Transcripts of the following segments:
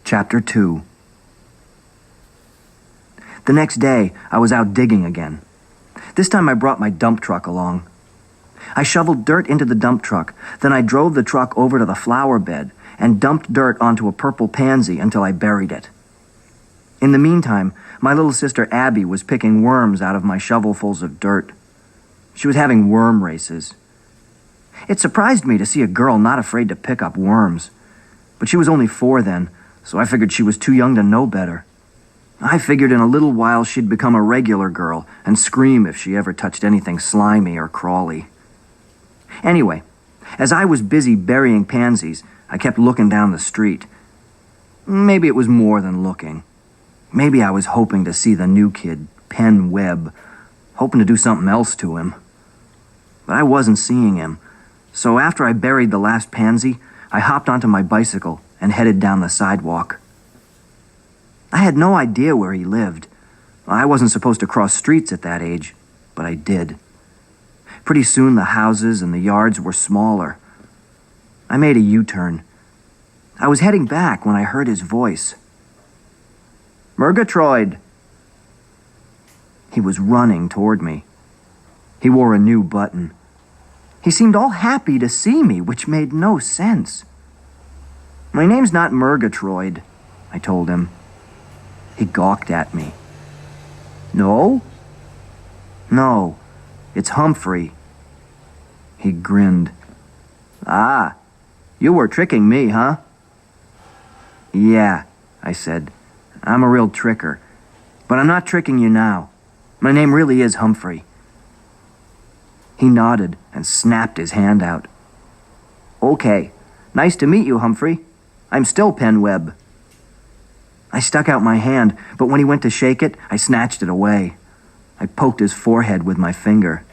Chapter 2. The next day, I was out digging again. This time I brought my dump truck along. I shoveled dirt into the dump truck, then I drove the truck over to the flower bed and dumped dirt onto a purple pansy until I buried it. In the meantime, my little sister Abby was picking worms out of my shovelfuls of dirt. She was having worm races. It surprised me to see a girl not afraid to pick up worms, but she was only 4 then, so I figured she was too young to know better. I figured in a little while she'd become a regular girl and scream if she ever touched anything slimy or crawly. Anyway, as I was busy burying pansies, I kept looking down the street. Maybe it was more than looking. Maybe I was hoping to see the new kid, Penn Webb, hoping to do something else to him. But I wasn't seeing him, so after I buried the last pansy, I hopped onto my bicycle and headed down the sidewalk. I had no idea where he lived. I wasn't supposed to cross streets at that age, but I did. Pretty soon the houses and the yards were smaller. I made a U-turn. I was heading back when I heard his voice. "Murgatroyd!" He was running toward me. He wore a new button. He seemed all happy to see me, which made no sense. "My name's not Murgatroyd," I told him. He gawked at me. "No?" "No, it's Humphrey." He grinned. "Ah, you were tricking me, huh?" "Yeah," I said. "I'm a real tricker. But I'm not tricking you now. My name really is Humphrey." He nodded and snapped his hand out. "Okay, nice to meet you, Humphrey. I'm still Penn Webb." I stuck out my hand, but when he went to shake it, I snatched it away. I poked his forehead with my finger.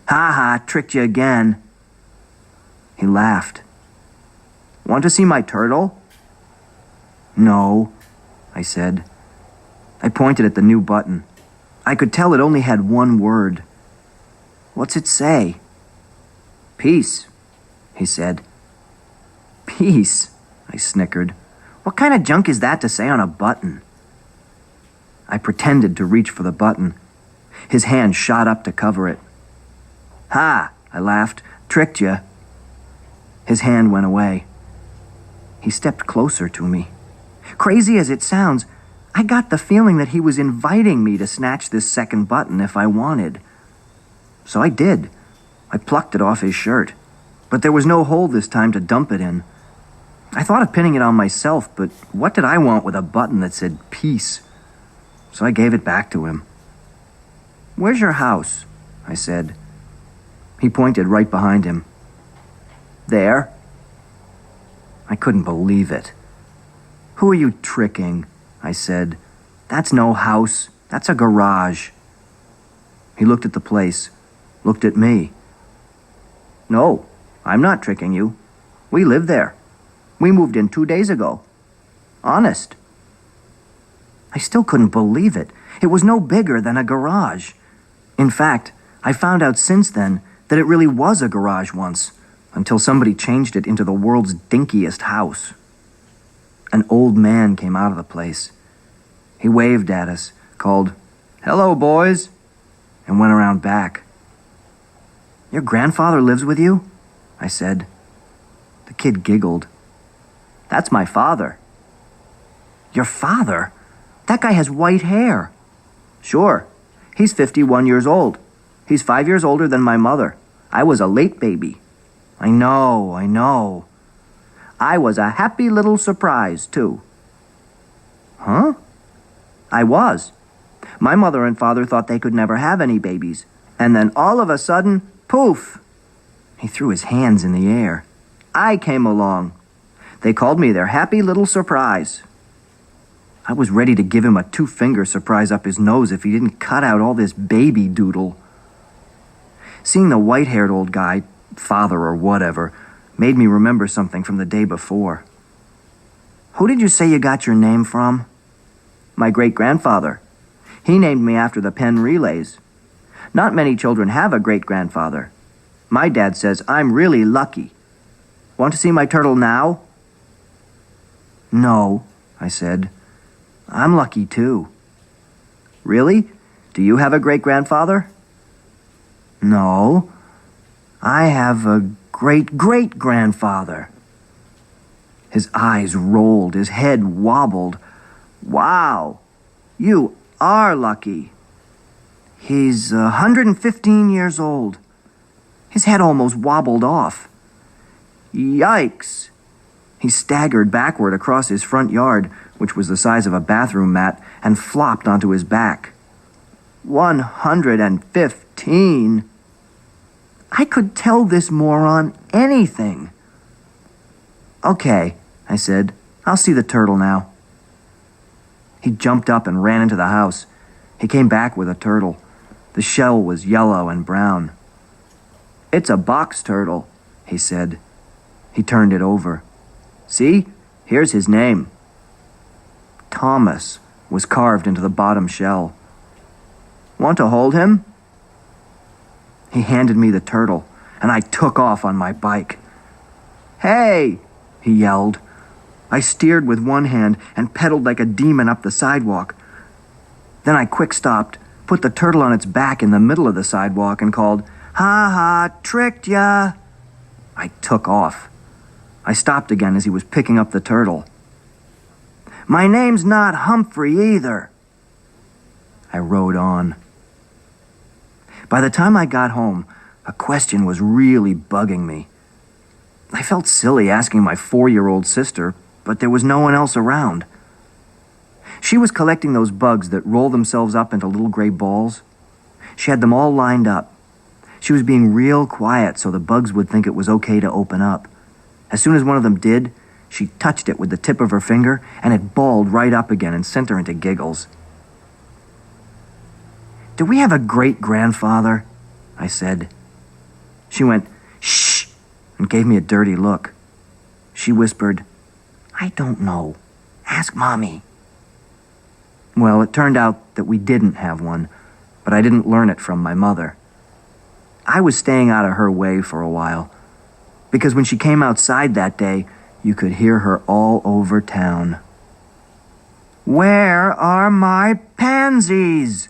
"Ha ha, tricked you again." He laughed. "Want to see my turtle?" "No," I said. I pointed at the new button. I could tell it only had one word. "What's it say?" "Peace," he said. "Peace," I snickered. "What kind of junk is that to say on a button?" I pretended to reach for the button. His hand shot up to cover it. "Ha," I laughed. "Tricked you." His hand went away. He stepped closer to me. Crazy as it sounds, I got the feeling that he was inviting me to snatch this second button if I wanted. So I did. I plucked it off his shirt. But there was no hole this time to dump it in. I thought of pinning it on myself, but what did I want with a button that said peace? So I gave it back to him. "Where's your house?" I said. He pointed right behind him. "There." I couldn't believe it. "Who are you tricking?" I said. "That's no house. That's a garage." He looked at the place, looked at me. "No, I'm not tricking you. We live there. We moved in 2 days ago. Honest." I still couldn't believe it. It was no bigger than a garage. In fact, I found out since then that it really was a garage once, until somebody changed it into the world's dinkiest house. An old man came out of the place. He waved at us, called, "Hello, boys," and went around back. "Your grandfather lives with you?" I said. The kid giggled. "That's my father." "Your father? That guy has white hair." "Sure. He's 51 years old. He's 5 years older than my mother. I was a late baby." I know. "I was a happy little surprise, too." "Huh?" "I was. My mother and father thought they could never have any babies. And then all of a sudden, poof!" He threw his hands in the air. "I came along. They called me their happy little surprise." I was ready to give him a 2-finger surprise up his nose if he didn't cut out all this baby doodle. Seeing the white-haired old guy, father or whatever, made me remember something from the day before. "Who did you say you got your name from?" "My great-grandfather. He named me after the Penn Relays. Not many children have a great-grandfather. My dad says I'm really lucky. Want to see my turtle now?" "No," I said. I'm lucky, too. Really? Do you have a great-grandfather? No. I have a great-great-grandfather. His eyes rolled, his head wobbled. Wow, you are lucky. He's 115 years old. His head almost wobbled off. Yikes! He staggered backward across his front yard, which was the size of a bathroom mat, and flopped onto his back. 115! I could tell this moron anything. Okay, I said. I'll see the turtle now. He jumped up and ran into the house. He came back with a turtle. The shell was yellow and brown. It's a box turtle, he said. He turned it over. See? Here's his name. Thomas was carved into the bottom shell. Want to hold him? He handed me the turtle, and I took off on my bike. Hey! He yelled. I steered with one hand and pedaled like a demon up the sidewalk. Then I quick-stopped, put the turtle on its back in the middle of the sidewalk, and called, "Ha ha, tricked ya!" I took off. I stopped again as he was picking up the turtle. My name's not Humphrey either. I rode on. By the time I got home, a question was really bugging me. I felt silly asking my 4-year-old sister, but there was no one else around. She was collecting those bugs that roll themselves up into little gray balls. She had them all lined up. She was being real quiet so the bugs would think it was okay to open up. As soon as one of them did, she touched it with the tip of her finger, and it balled right up again and sent her into giggles. Do we have a great-grandfather? I said. She went, shh, and gave me a dirty look. She whispered, I don't know. Ask Mommy. Well, it turned out that we didn't have one, but I didn't learn it from my mother. I was staying out of her way for a while, because when she came outside that day, you could hear her all over town. Where are my pansies?